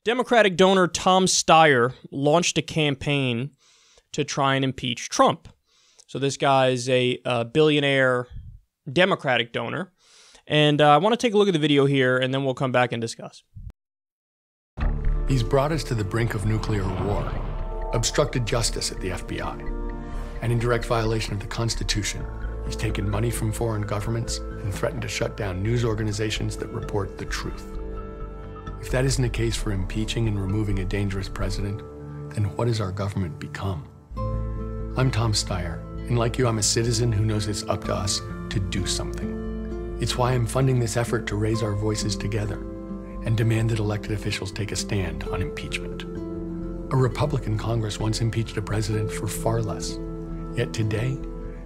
Democratic donor Tom Styer launched a campaign to try and impeach Trump. So this guy is a billionaire Democratic donor. And I want to take a look at the video here, and then we'll come back and discuss. He's brought us to the brink of nuclear war, obstructed justice at the FBI, and in direct violation of the Constitution, he's taken money from foreign governments and threatened to shut down news organizations that report the truth. If that isn't a case for impeaching and removing a dangerous president, then what has our government become? I'm Tom Styer, and like you, I'm a citizen who knows it's up to us to do something. It's why I'm funding this effort to raise our voices together and demand that elected officials take a stand on impeachment. A Republican Congress once impeached a president for far less. Yet today,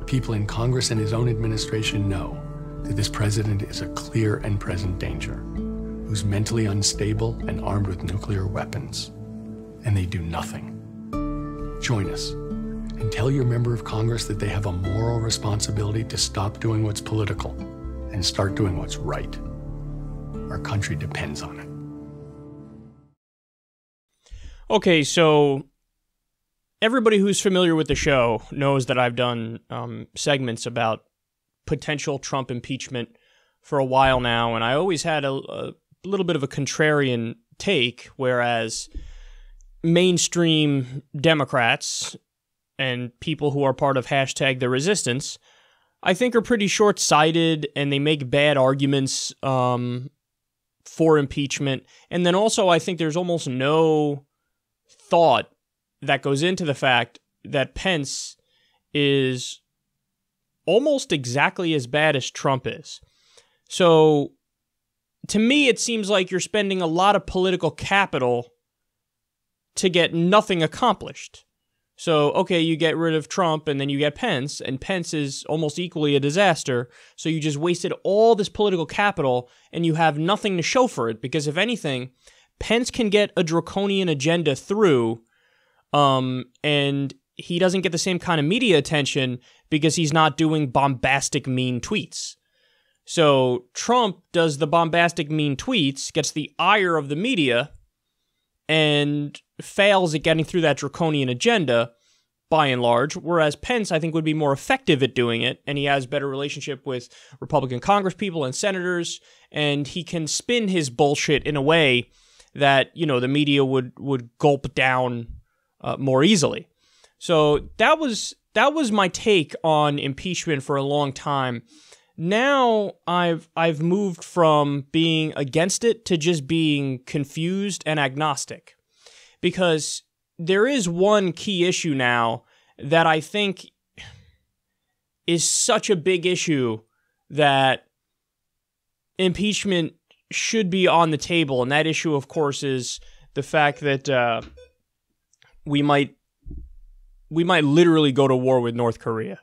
people in Congress and his own administration know that this president is a clear and present danger, who's mentally unstable and armed with nuclear weapons. And they do nothing. Join us and tell your member of Congress that they have a moral responsibility to stop doing what's political and start doing what's right. Our country depends on it. Okay, so everybody who's familiar with the show knows that I've done segments about potential Trump impeachment for a while now, and I always had a little bit of a contrarian take, whereas mainstream Democrats and people who are part of hashtag the resistance, I think are pretty short-sighted, and they make bad arguments for impeachment. And then also I think there's almost no thought that goes into the fact that Pence is almost exactly as bad as Trump is. So to me, it seems like you're spending a lot of political capital to get nothing accomplished. So, okay, you get rid of Trump and then you get Pence, and Pence is almost equally a disaster. So you just wasted all this political capital and you have nothing to show for it, because if anything, Pence can get a draconian agenda through, and he doesn't get the same kind of media attention because he's not doing bombastic, mean tweets. So Trump does the bombastic, mean tweets, gets the ire of the media, and fails at getting through that draconian agenda, by and large, whereas Pence, I think, would be more effective at doing it, and he has better relationship with Republican congresspeople and senators, and he can spin his bullshit in a way that, you know, the media would gulp down more easily. So that was my take on impeachment for a long time. Now I've moved from being against it to just being confused and agnostic, because there is one key issue now that I think is such a big issue that impeachment should be on the table, and that issue, of course, is the fact that we might literally go to war with North Korea.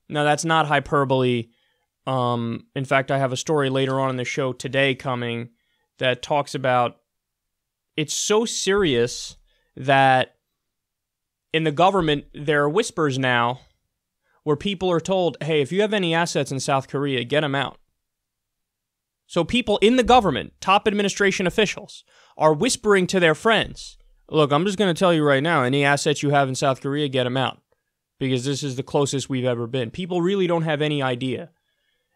Now, that's not hyperbole. In fact, I have a story later on in the show today coming that talks about it's so serious that in the government, there are whispers now where people are told, hey, if you have any assets in South Korea, get them out. So people in the government, top administration officials, are whispering to their friends, look, I'm just going to tell you right now, any assets you have in South Korea, get them out, because this is the closest we've ever been. People really don't have any idea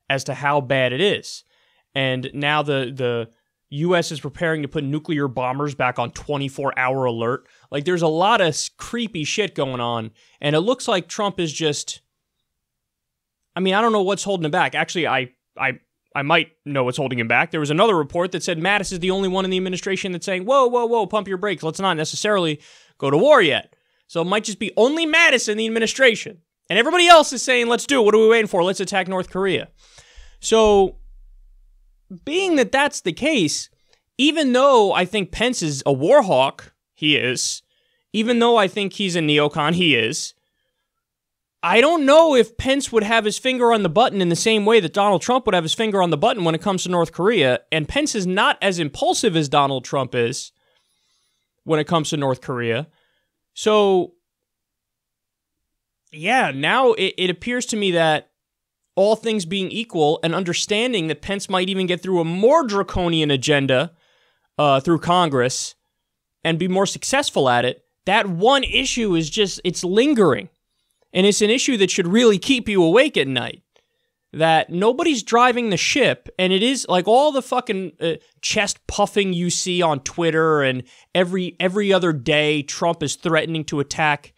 as to how bad it is. And now the U.S. is preparing to put nuclear bombers back on 24-hour alert. Like, there's a lot of creepy shit going on, and it looks like Trump is just... I mean, I don't know what's holding him back. Actually, I might know what's holding him back. There was another report that said Mattis is the only one in the administration that's saying, whoa, pump your brakes. Let's not necessarily go to war yet. So it might just be only Mattis in the administration. And everybody else is saying, let's do it. What are we waiting for? Let's attack North Korea. So, being that that's the case, even though I think Pence is a war hawk, he is, even though I think he's a neocon, he is, I don't know if Pence would have his finger on the button in the same way that Donald Trump would have his finger on the button when it comes to North Korea, and Pence is not as impulsive as Donald Trump is when it comes to North Korea. So, yeah, now it appears to me that all things being equal, and understanding that Pence might even get through a more draconian agenda through Congress, and be more successful at it, that one issue is just, it's lingering. And it's an issue that should really keep you awake at night. That nobody's driving the ship, and it is like all the fucking chest puffing you see on Twitter, and every other day Trump is threatening to attack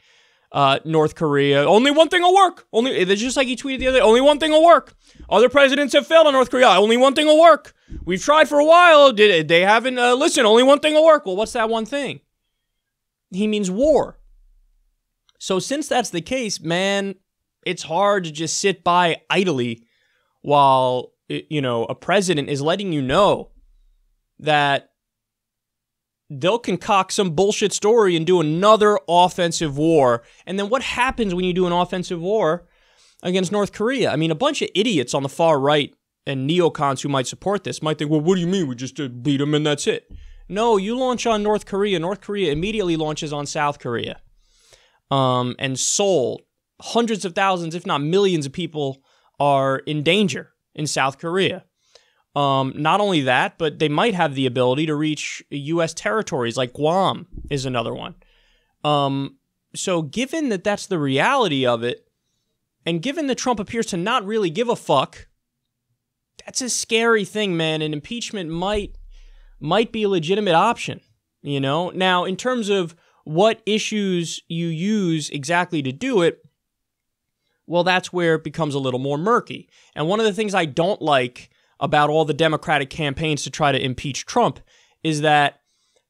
North Korea. Only one thing will work. It's just like he tweeted the other day, only one thing will work. Other presidents have failed on North Korea. Only one thing will work. We've tried for a while. They haven't listened. Only one thing will work. Well, what's that one thing? He means war. So since that's the case, man, it's hard to just sit by idly while, a president is letting you know that they'll concoct some bullshit story and do another offensive war. And then what happens when you do an offensive war against North Korea? I mean, a bunch of idiots on the far right and neocons who might support this might think, well, what do you mean? We just beat them and that's it. No, you launch on North Korea. North Korea immediately launches on South Korea. And Seoul, hundreds of thousands, if not millions of people are in danger in South Korea. Not only that, but they might have the ability to reach U.S. territories, like Guam is another one. So given that that's the reality of it, and given that Trump appears to not really give a fuck, that's a scary thing, man, and impeachment might be a legitimate option, Now, in terms of what issues you use exactly to do it, well, that's where it becomes a little more murky. And one of the things I don't like about all the Democratic campaigns to try to impeach Trump is that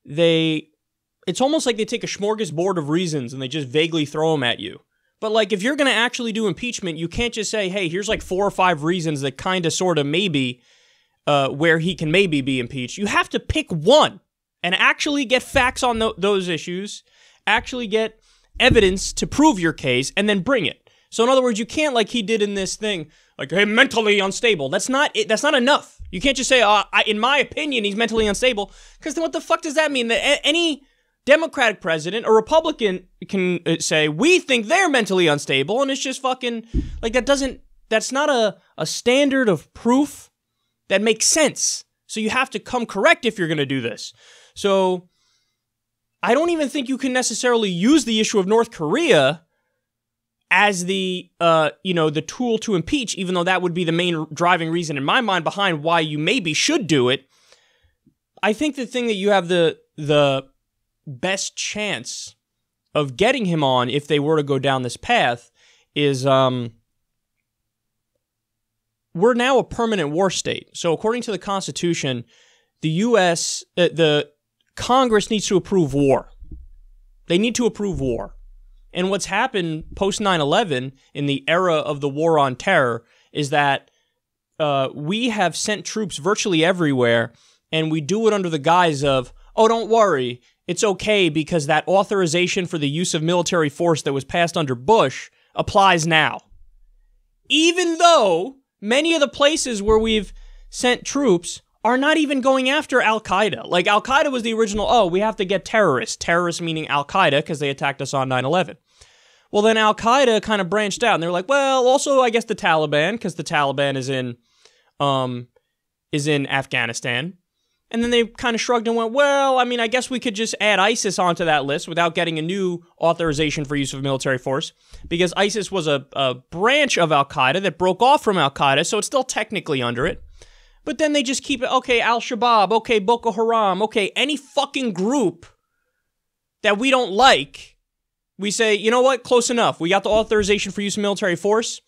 it's almost like they take a smorgasbord of reasons and they just vaguely throw them at you. But like, if you're going to actually do impeachment, you can't just say, hey, here's like 4 or 5 reasons that kind of, sort of, maybe, where he can maybe be impeached. You have to pick one and actually get facts on those issues, actually get evidence to prove your case, and then bring it. So in other words, you can't, like he did in this thing, like, hey, mentally unstable. That's not it. That's not enough. You can't just say, in my opinion, he's mentally unstable, because then what the fuck does that mean? That any Democratic president or Republican can say, we think they're mentally unstable, and it's just fucking, like, that's not a standard of proof that makes sense. So you have to come correct if you're going to do this. So I don't even think you can necessarily use the issue of North Korea as the tool to impeach, even though that would be the main driving reason in my mind behind why you maybe should do it. I think the thing that you have the best chance of getting him on, if they were to go down this path, is we're now a permanent war state. So according to the Constitution, the U.S., the Congress needs to approve war. They need to approve war. And what's happened post 9/11 in the era of the war on terror is that we have sent troops virtually everywhere, and we do it under the guise of, oh, don't worry, it's okay because that authorization for the use of military force that was passed under Bush applies now. Even though many of the places where we've sent troops are not even going after Al-Qaeda. Like, Al-Qaeda was the original, we have to get terrorists. Terrorists meaning Al-Qaeda, because they attacked us on 9/11. Well, then Al-Qaeda kind of branched out, and they were like, well, also, I guess the Taliban, because the Taliban is in Afghanistan. And then they kind of shrugged and went, well, I mean, I guess we could just add ISIS onto that list without getting a new authorization for use of military force, because ISIS was a branch of Al-Qaeda that broke off from Al-Qaeda, so it's still technically under it. But then they just keep it, okay, Al-Shabaab, okay, Boko Haram, okay, any fucking group that we don't like, we say, you know what, close enough. We got the authorization for use of military force,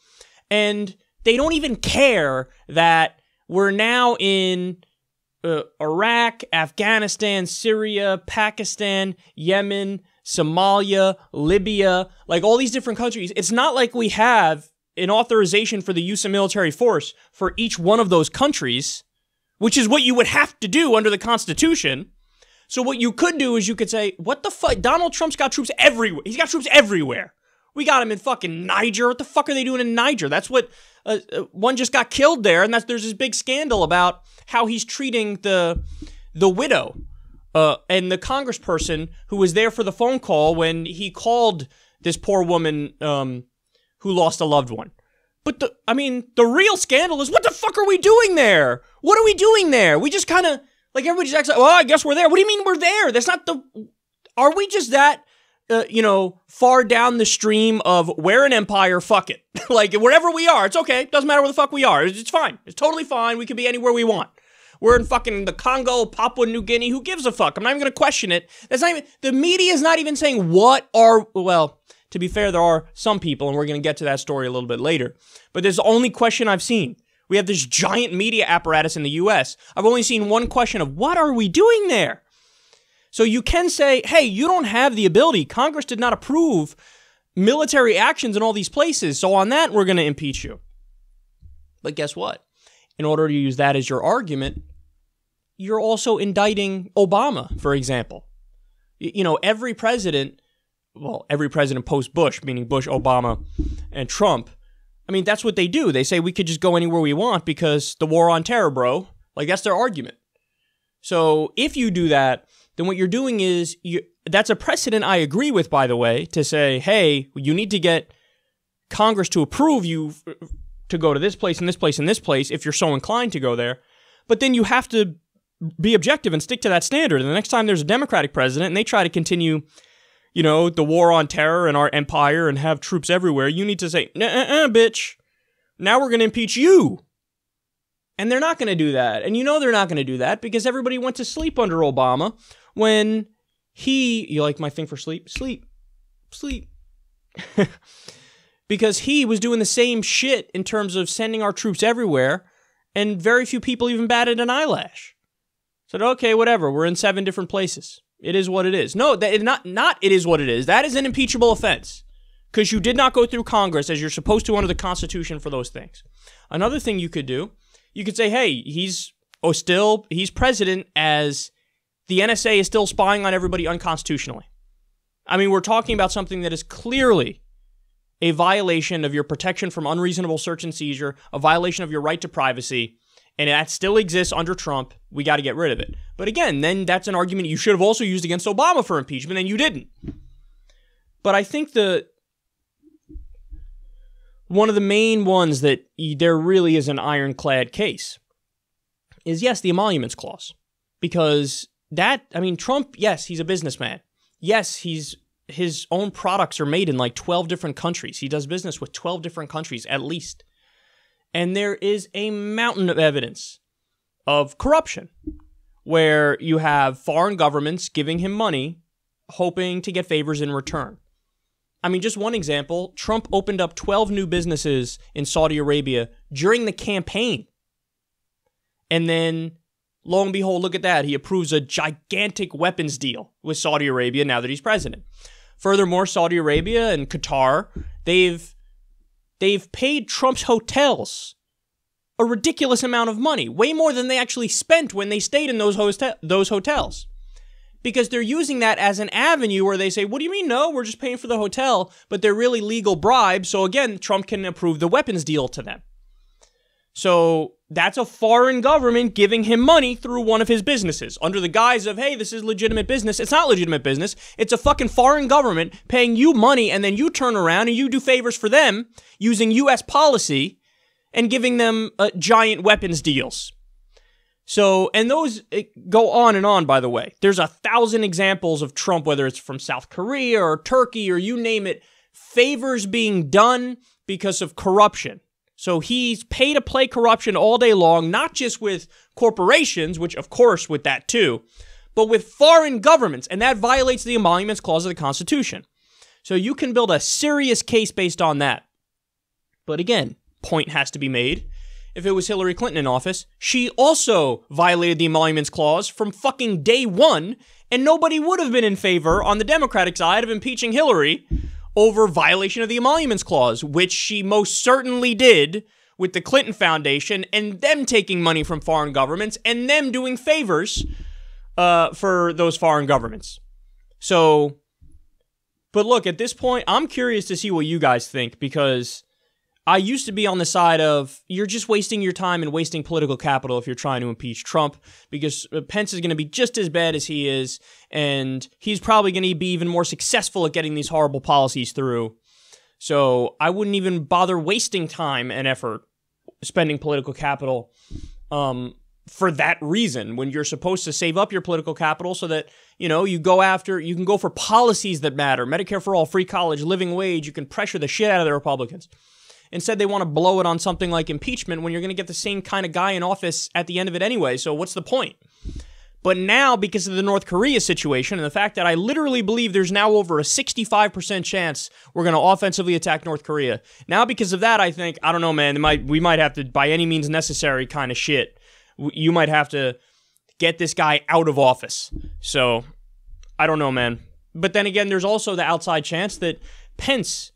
and they don't even care that we're now in Iraq, Afghanistan, Syria, Pakistan, Yemen, Somalia, Libya, like all these different countries. It's not like we have an authorization for the use of military force for each one of those countries, which is what you would have to do under the Constitution. So what you could do is you could say, what the fuck? Donald Trump's got troops everywhere. He's got troops everywhere. We got him in fucking Niger. What the fuck are they doing in Niger? That's what, one just got killed there, and there's this big scandal about how he's treating the widow and the congressperson who was there for the phone call when he called this poor woman who lost a loved one. But the real scandal is, what the fuck are we doing there? What are we doing there? We just kind of, like, everybody just acts like, well, I guess we're there. What do you mean we're there? That's not Are we just that, far down the stream of we're an empire, fuck it. Like, wherever we are, it's okay. Doesn't matter where the fuck we are. It's fine. It's totally fine. We can be anywhere we want. We're in fucking the Congo, Papua New Guinea. Who gives a fuck? I'm not even going to question it. That's not even, the media is not even saying well, to be fair, there are some people, and we're going to get to that story a little bit later. But there's the only question I've seen. We have this giant media apparatus in the U.S. I've only seen one question of, what are we doing there? So you can say, hey, you don't have the ability. Congress did not approve military actions in all these places. So on that, we're going to impeach you. But guess what? In order to use that as your argument, you're also indicting Obama, for example. Every president post-Bush, meaning Bush, Obama, and Trump, I mean, that's what they do. They say we could just go anywhere we want because the war on terror, bro. Like, that's their argument. So if you do that, then what you're doing is, that's a precedent I agree with, by the way, to say, hey, you need to get Congress to approve you to go to this place and this place and this place if you're so inclined to go there. But then you have to be objective and stick to that standard. And the next time there's a Democratic president and they try to continue, the war on terror and our empire and have troops everywhere, you need to say, bitch, now we're going to impeach you. And they're not going to do that. And they're not going to do that because everybody went to sleep under Obama when you like my thing for sleep? Sleep. Because he was doing the same shit in terms of sending our troops everywhere, and very few people even batted an eyelash. Said, okay, whatever, we're in 7 different places. It is what it is. No, not it is what it is. That is an impeachable offense because you did not go through Congress as you're supposed to under the Constitution for those things. Another thing you could do, you could say, hey, he's president as the NSA is still spying on everybody unconstitutionally. I mean, we're talking about something that is clearly a violation of your protection from unreasonable search and seizure, a violation of your right to privacy, and that still exists under Trump. We got to get rid of it. But again, then that's an argument you should have also used against Obama for impeachment, and you didn't. But I think one of the main ones that there really is an ironclad case is, yes, the emoluments clause. Because Trump, yes, he's a businessman. Yes, his own products are made in like 12 different countries. He does business with 12 different countries at least. And there is a mountain of evidence of corruption where you have foreign governments giving him money, hoping to get favors in return. I mean, just one example, Trump opened up 12 new businesses in Saudi Arabia during the campaign. And then, lo and behold, look at that. He approves a gigantic weapons deal with Saudi Arabia now that he's president. Furthermore, Saudi Arabia and Qatar, they've paid Trump's hotels a ridiculous amount of money, way more than they actually spent when they stayed in those hotels. Because they're using that as an avenue where they say, what do you mean? No, we're just paying for the hotel, but they're really legal bribes. So again, Trump can approve the weapons deal to them. So that's a foreign government giving him money through one of his businesses under the guise of, hey, this is legitimate business. It's not legitimate business. It's a fucking foreign government paying you money, and then you turn around and you do favors for them using U.S. policy and giving them giant weapons deals. So, and those go on and on, by the way. There's 1,000 examples of Trump, whether it's from South Korea or Turkey or you name it, favors being done because of corruption. So he's pay to play corruption all day long, not just with corporations, which of course with that too, but with foreign governments, and that violates the emoluments clause of the Constitution. So you can build a serious case based on that. But again, point has to be made. If it was Hillary Clinton in office, she also violated the emoluments clause from fucking day one, and nobody would have been in favor on the Democratic side of impeaching Hillary over violation of the emoluments clause, which she most certainly did with the Clinton Foundation and them taking money from foreign governments and them doing favors for those foreign governments. So, but look, at this point, I'm curious to see what you guys think, because I used to be on the side of you're just wasting your time and wasting political capital if you're trying to impeach Trump, because Pence is going to be just as bad as he is, and he's probably going to be even more successful at getting these horrible policies through. So I wouldn't even bother wasting time and effort spending political capital for that reason, when you're supposed to save up your political capital so that, you can go for policies that matter, Medicare for all, free college, living wage, you can pressure the shit out of the Republicans. Instead, they want to blow it on something like impeachment when you're going to get the same kind of guy in office at the end of it anyway, so what's the point? But now, because of the North Korea situation and the fact that I literally believe there's now over a 65% chance we're going to offensively attack North Korea, now because of that, I think, I don't know, man, we might have to, by any means necessary kind of shit, you might have to get this guy out of office. So, I don't know, man. But then again, there's also the outside chance that Pence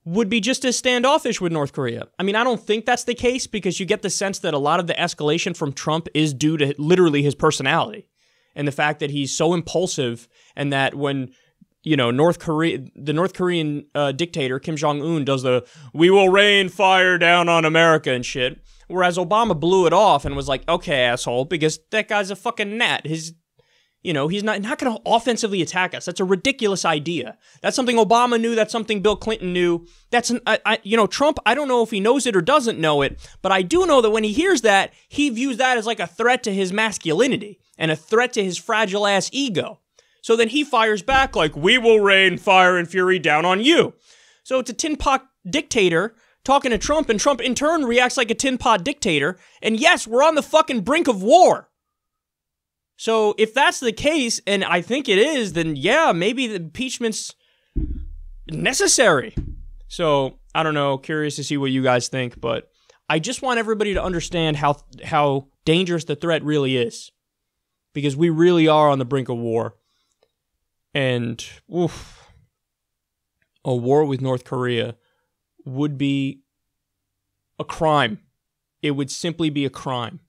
would be just as standoffish with North Korea. I mean, I don't think that's the case because you get the sense that a lot of the escalation from Trump is due to literally his personality and the fact that he's so impulsive, and that when, the North Korean dictator Kim Jong-un does the "we will rain fire down on America" and shit, whereas Obama blew it off and was like, okay, asshole, because that guy's a fucking gnat. He's not going to offensively attack us. That's a ridiculous idea. That's something Obama knew. That's something Bill Clinton knew. Trump, I don't know if he knows it or doesn't know it, but I do know that when he hears that, he views that as like a threat to his masculinity and a threat to his fragile-ass ego. So then he fires back like, "we will rain fire and fury down on you." So it's a tin pot dictator talking to Trump, and Trump in turn reacts like a tin pot dictator. And yes, we're on the fucking brink of war. So if that's the case, and I think it is, then yeah, maybe the impeachment's necessary. So I don't know, curious to see what you guys think, but I just want everybody to understand how dangerous the threat really is, because we really are on the brink of war. And a war with North Korea would be a crime. It would simply be a crime.